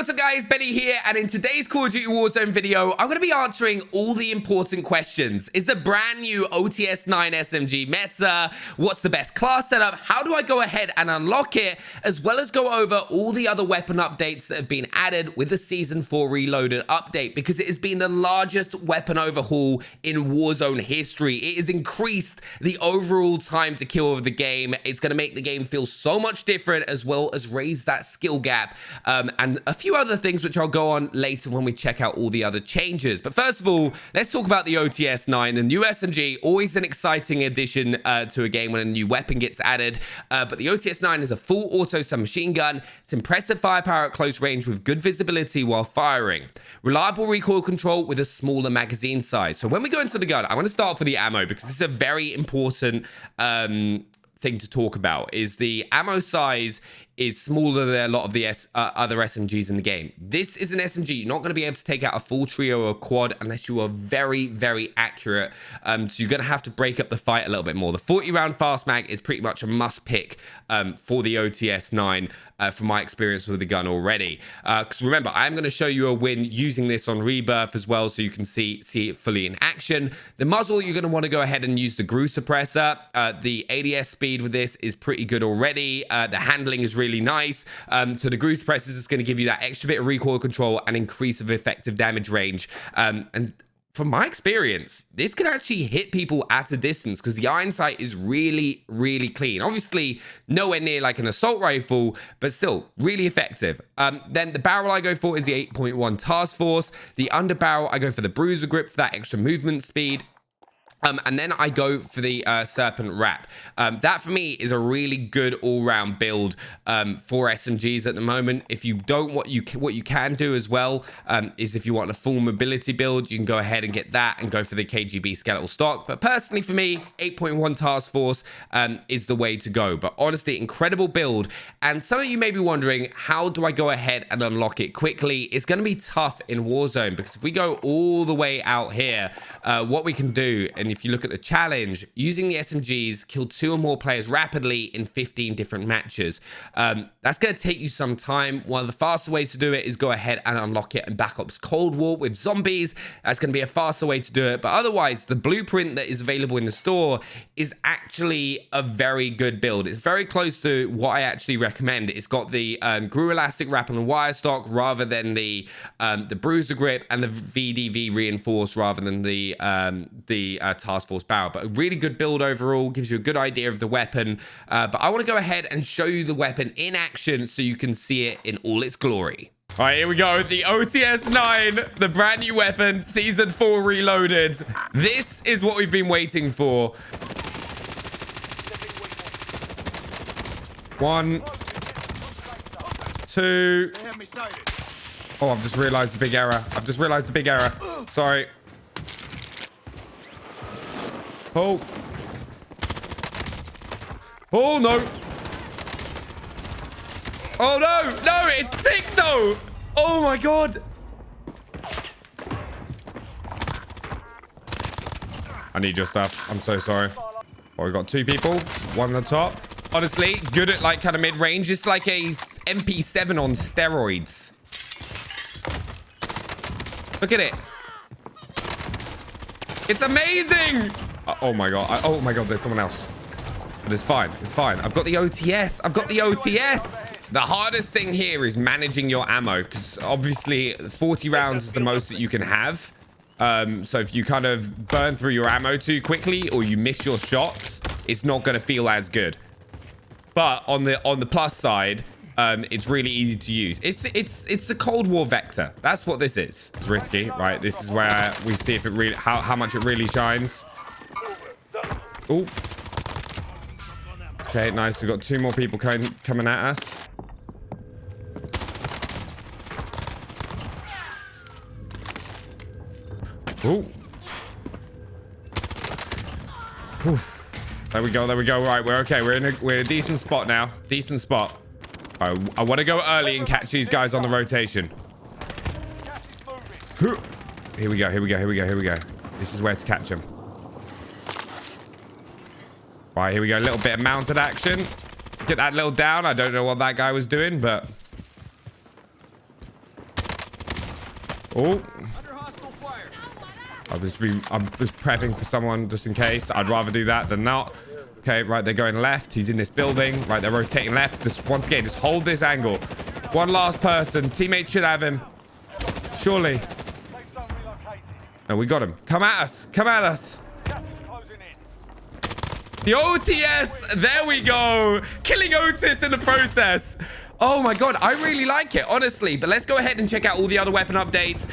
what's up guys, Benny here, and in today's Call of Duty Warzone video, I'm going to be answering all the important questions. Is the brand new OTS 9 SMG meta? What's the best class setup? How do I go ahead and unlock it? As well as go over all the other weapon updates that have been added with the Season 4 Reloaded update, because it has been the largest weapon overhaul in Warzone history. It has increased the overall time to kill of the game. It's going to make the game feel so much different, as well as raise that skill gap. And a few other things which I'll go on later when we check out all the other changes. But first of all, let's talk about the OTS 9, the new SMG. Always an exciting addition to a game when a new weapon gets added. But the OTS 9 is a full auto submachine gun. It's impressive firepower at close range with good visibility while firing. Reliable recoil control with a smaller magazine size. So when we go into the gun, I want to start off with the ammo, because this is a very important thing to talk about. Is the ammo size is smaller than a lot of the other SMGs in the game. This is an SMG. You're not going to be able to take out a full trio or a quad unless you are very, very accurate. So you're going to have to break up the fight a little bit more. The 40 round fast mag is pretty much a must pick for the OTS 9 from my experience with the gun already. Because remember, I'm going to show you a win using this on Rebirth as well, so you can see it fully in action. The muzzle, you're going to want to go ahead and use the GRU suppressor. The ADS speed with this is pretty good already. The handling is really nice. So the GRU suppressor is going to give you that extra bit of recoil control and increase of effective damage range. And from my experience, this can actually hit people at a distance, because the iron sight is really, really clean. Obviously, nowhere near like an assault rifle, but still really effective. Then the barrel I go for is the 8.1 Task Force. The underbarrel, I go for the Bruiser Grip for that extra movement speed. And then I go for the Serpent Wrap. That for me is a really good all-round build for SMGs at the moment. If you don't, what you can do as well is, if you want a full mobility build, you can go ahead and get that and go for the KGB skeletal stock. But personally for me, 8.1 Task Force is the way to go. But honestly, incredible build. And some of you may be wondering, how do I go ahead and unlock it quickly? It's going to be tough in Warzone, because if we go all the way out here, what we can do, and if you look at the challenge, using the SMGs, kill 2 or more players rapidly in 15 different matches. That's going to take you some time. One of the faster ways to do it is go ahead and unlock it in Black Ops Cold War with zombies. That's going to be a faster way to do it. But otherwise, the blueprint that is available in the store is actually a very good build. It's very close to what I actually recommend. It's got the GRU elastic wrap on the wire stock rather than the Bruiser Grip, and the VDV reinforced rather than the Task Force barrel. But a really good build overall, gives you a good idea of the weapon. But I want to go ahead and show you the weapon in action so you can see it in all its glory. All right, here we go. The OTS 9, the brand new weapon, Season 4 Reloaded. This is what we've been waiting for. 1, 2. Oh, I've just realized the big error. Sorry. Oh. Oh, no. Oh, no. No, it's sick, though. Oh, my God. I need your stuff. I'm so sorry. Oh, we've got 2 people. 1 on the top. Honestly, good at, like, kind of mid-range. It's like a MP7 on steroids. Look at it. It's amazing. Oh my god. Oh my god, there's someone else. But it's fine. It's fine. I've got the OTS. The hardest thing here is managing your ammo, because obviously 40 rounds is the most that you can have. So if you kind of burn through your ammo too quickly, or you miss your shots, it's not going to feel as good. But on the plus side, it's really easy to use. It's the Cold War vector. That's what this is. It's risky, right? This is where we see if it really how much it really shines. Oh. Okay, nice. We've got 2 more people coming at us. Oh. There we go. Right, we're okay. We're in a decent spot now. Decent spot. I want to go early and catch these guys on the rotation. Here we go. This is where to catch them. Right, here we go. A little bit of mounted action. Get that little down. I don't know what that guy was doing, but Oh. I'm just prepping for someone just in case. I'd rather do that than not. Okay, right, they're going left. He's in this building. Right, they're rotating left. Just once again, just hold this angle. One last person. Teammates should have him. Surely. No, we got him. Come at us. Come at us. The OTS. There we go. Killing Otis in the process. Oh my god, I really like it, honestly. But let's go ahead and check out all the other weapon updates.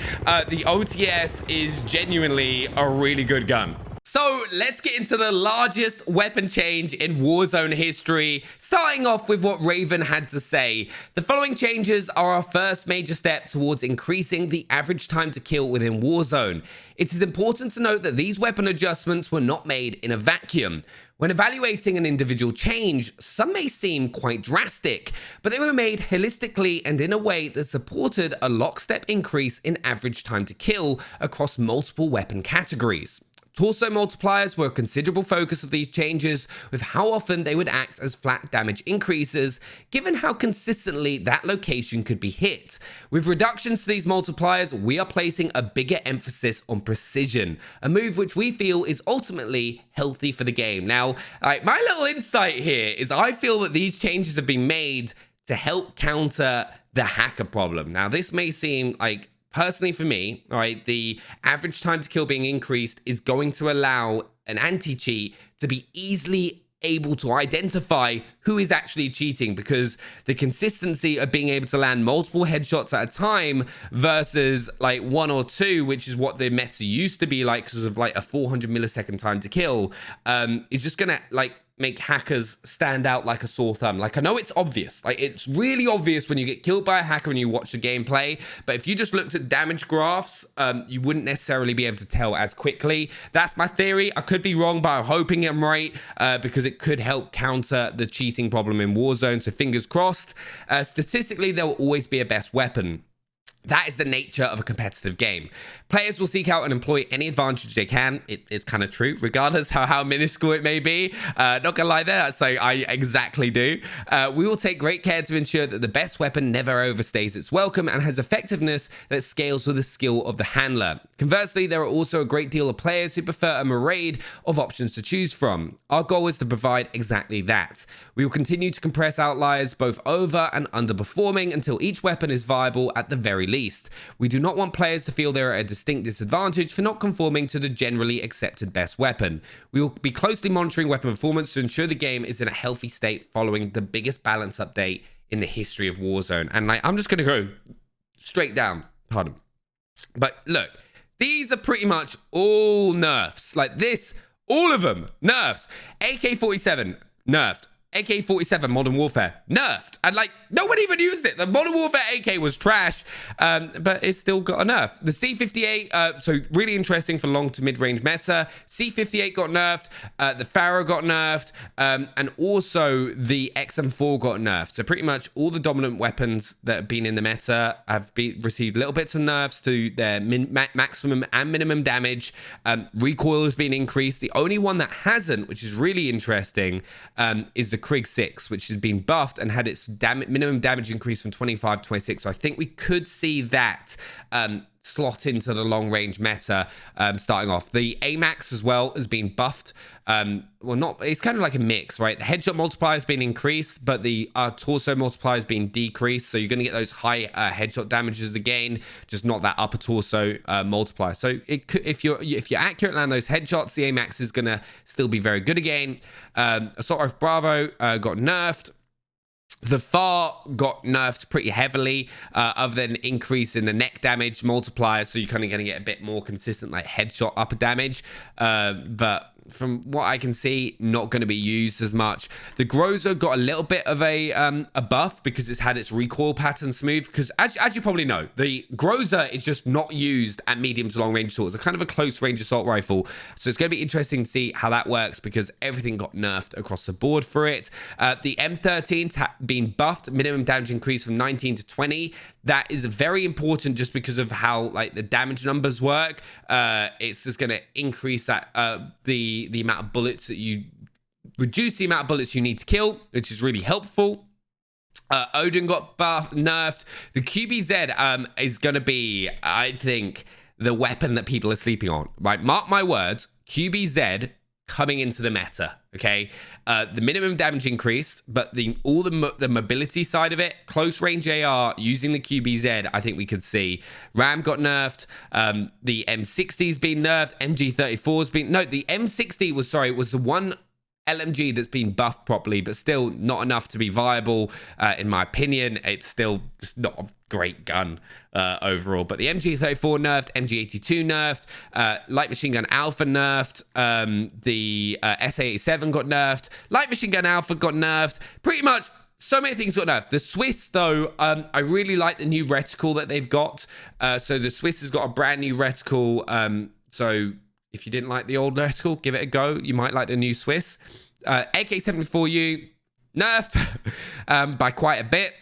The OTS is genuinely a really good gun. So let's get into the largest weapon change in Warzone history, starting off with what Raven had to say. The following changes are our first major step towards increasing the average time to kill within Warzone. It is important to note that these weapon adjustments were not made in a vacuum. When evaluating an individual change, some may seem quite drastic, but they were made holistically and in a way that supported a lockstep increase in average time to kill across multiple weapon categories. Torso multipliers were a considerable focus of these changes, with how often they would act as flat damage increases, given how consistently that location could be hit. With reductions to these multipliers, we are placing a bigger emphasis on precision, a move which we feel is ultimately healthy for the game. Now, my little insight here is I feel that these changes have been made to help counter the hacker problem. Now, this may seem like, personally for me, all right, the average time to kill being increased is going to allow an anti-cheat to be easily able to identify who is actually cheating, because the consistency of being able to land multiple headshots at a time versus like one or two, which is what the meta used to be like, because of like a 400 millisecond time to kill, is just gonna like make hackers stand out like a sore thumb. Like, I know it's obvious, like it's really obvious when you get killed by a hacker and you watch the gameplay, but if you just looked at damage graphs, you wouldn't necessarily be able to tell as quickly. That's my theory. I could be wrong, but I'm hoping I'm right, because it could help counter the cheating problem in Warzone, so fingers crossed. Statistically, there will always be a best weapon. That is the nature of a competitive game. Players will seek out and employ any advantage they can. It's kind of true, regardless how minuscule it may be. Not gonna lie there, so I exactly do. We will take great care to ensure that the best weapon never overstays its welcome and has effectiveness that scales with the skill of the handler. Conversely, there are also a great deal of players who prefer a myriad of options to choose from. Our goal is to provide exactly that. We will continue to compress outliers both over and underperforming until each weapon is viable at the very least. We do not want players to feel they are at a distinct disadvantage for not conforming to the generally accepted best weapon. We will be closely monitoring weapon performance to ensure the game is in a healthy state following the biggest balance update in the history of Warzone. And like, I'm just going to go straight down. Pardon. But look, these are pretty much all nerfs. Like this, all of them, nerfs. AK-47, nerfed. AK-47 Modern Warfare, nerfed. And like, no one even used it. The Modern Warfare AK was trash, but it's still got a nerf. The C58, so really interesting for long to mid-range meta. C58 got nerfed, the Pharaoh got nerfed, and also the XM4 got nerfed. So pretty much all the dominant weapons that have been in the meta have received little bits of nerfs to their maximum and minimum damage. Recoil has been increased. The only one that hasn't, which is really interesting, is the Krig 6, which has been buffed and had its minimum damage increase from 25 to 26. So I think we could see that slot into the long range meta starting off. The AMAX as well has been buffed. Well, not, it's kind of like a mix, right? The headshot multiplier has been increased, but the torso multiplier has been decreased. So you're going to get those high headshot damages again, just not that upper torso multiplier. So it could, if you're accurate land those headshots, the AMAX is going to still be very good again. Assault Rifle Bravo got nerfed. The FAR got nerfed pretty heavily, other than increase in the neck damage multiplier, so you're kind of going to get a bit more consistent like headshot upper damage, but from what I can see, not going to be used as much. The Groza got a little bit of a buff because it's had its recoil pattern smooth, because as you probably know, the Groza is just not used at medium to long range assault. It's a kind of a close range assault rifle, so it's going to be interesting to see how that works, because everything got nerfed across the board for it. The M13's been buffed, minimum damage increase from 19 to 20. That is very important just because of how like the damage numbers work. It's just going to increase that the amount of bullets that you reduce the amount of bullets you need to kill, which is really helpful. Odin got nerfed. The QBZ is going to be, I think, the weapon that people are sleeping on. Right? Mark my words, QBZ coming into the meta, okay? The minimum damage increased, but all the mobility side of it, close range AR using the QBZ, I think we could see. RAM got nerfed. The M60's been nerfed. MG34's been... No, the M60 was the one LMG that's been buffed properly, but still not enough to be viable, in my opinion. It's still just not a great gun overall. But the MG34 nerfed, MG82 nerfed, Light Machine Gun Alpha nerfed, the SA87 got nerfed, Light Machine Gun Alpha got nerfed. Pretty much so many things got nerfed. The Swiss, though, I really like the new reticle that they've got. So the Swiss has got a brand new reticle. So if you didn't like the old reticle, give it a go. You might like the new Swiss. AK-74U nerfed by quite a bit.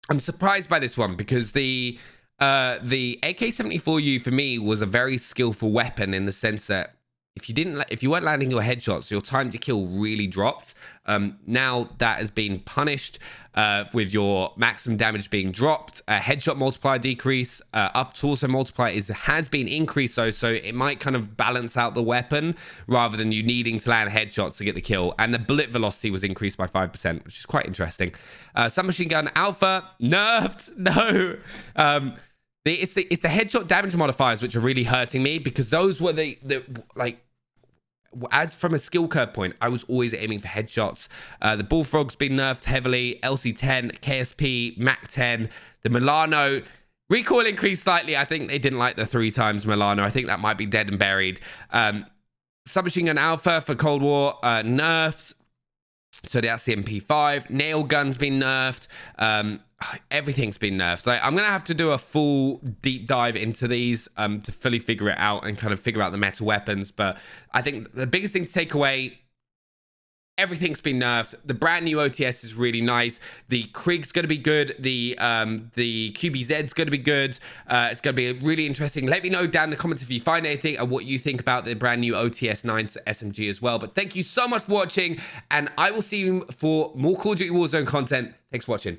I'm surprised by this one because the AK-74U for me was a very skillful weapon in the sense that if you weren't landing your headshots, your time to kill really dropped. Now that has been punished with your maximum damage being dropped. Headshot multiplier decrease, up torso multiplier has been increased though, so it might kind of balance out the weapon rather than you needing to land headshots to get the kill. And the bullet velocity was increased by 5%, which is quite interesting. Submachine Gun Alpha nerfed. No. It's the headshot damage modifiers which are really hurting me because those were like, as from a skill curve point, I was always aiming for headshots. The Bullfrog's been nerfed heavily. LC10, KSP, MAC10, the Milano. Recoil increased slightly. I think they didn't like the 3 times Milano. I think that might be dead and buried. Submachine Gun Alpha for Cold War nerfs. So that's the MP5. Nail gun's been nerfed. Everything's been nerfed. Like, I'm gonna have to do a full deep dive into these to fully figure it out and kind of figure out the meta weapons. But I think the biggest thing to take away, everything's been nerfed. The brand new OTS is really nice. The Krieg's going to be good. The QBZ's going to be good. It's going to be really interesting. Let me know down in the comments if you find anything and what you think about the brand new OTS 9 SMG as well. But thank you so much for watching, and I will see you for more Call of Duty Warzone content. Thanks for watching.